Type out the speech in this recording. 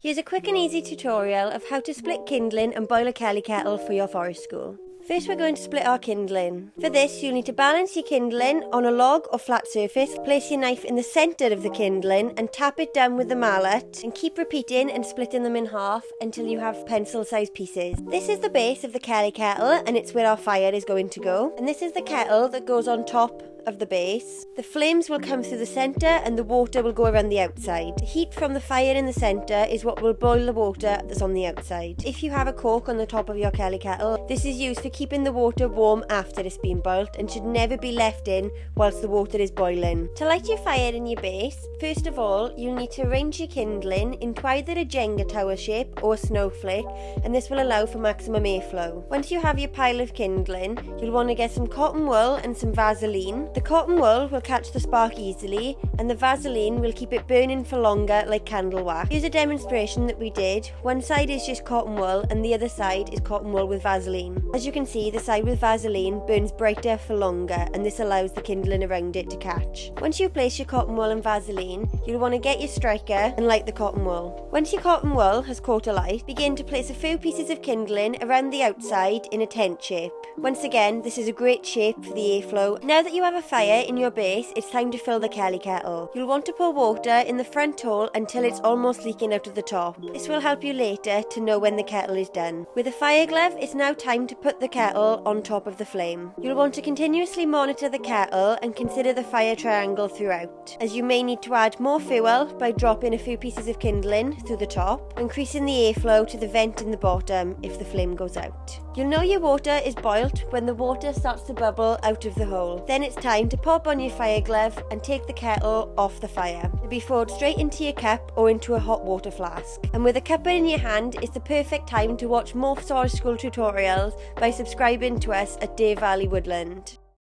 Here's a quick and easy tutorial of how to split kindling and boil a Kelly Kettle for your forest school. First we're going to split our kindling. For this you'll need to balance your kindling on a log or flat surface, place your knife in the centre of the kindling and tap it down with the mallet and keep repeating and splitting them in half until you have pencil sized pieces. This is the base of the Kelly Kettle and it's where our fire is going to go. And this is the kettle that goes on top of the base. The flames will come through the centre and the water will go around the outside. The heat from the fire in the centre is what will boil the water that's on the outside. If you have a cork on the top of your Kelly Kettle, this is used for keeping the water warm after it's been boiled and should never be left in whilst the water is boiling. To light your fire in your base, first of all you'll need to arrange your kindling into either a Jenga tower shape or a snowflake, and this will allow for maximum airflow. Once you have your pile of kindling, you'll want to get some cotton wool and some Vaseline. The cotton wool will catch the spark easily and the Vaseline will keep it burning for longer like candle wax. Here's a demonstration that we did. One side is just cotton wool and the other side is cotton wool with Vaseline. As you can see, the side with Vaseline burns brighter for longer and this allows the kindling around it to catch. Once you place your cotton wool and Vaseline, you'll want to get your striker and light the cotton wool. Once your cotton wool has caught alight, begin to place a few pieces of kindling around the outside in a tent shape. Once again, this is a great shape for the airflow. Now that you have a fire in your base, it's time to fill the Kelly Kettle. You'll want to pour water in the front hole until it's almost leaking out of the top. This will help you later to know when the kettle is done. With a fire glove, it's now time to put the kettle on top of the flame. You'll want to continuously monitor the kettle and consider the fire triangle throughout, as you may need to add more fuel by dropping a few pieces of kindling through the top, increasing the airflow to the vent in the bottom if the flame goes out. You'll know your water is boiled when the water starts to bubble out of the hole. Then it's time to pop on your fire glove and take the kettle off the fire. To be poured straight into your cup or into a hot water flask. And with a cuppa in your hand, it's the perfect time to watch more forest school tutorials by subscribing to us at Deer Valley Woodland.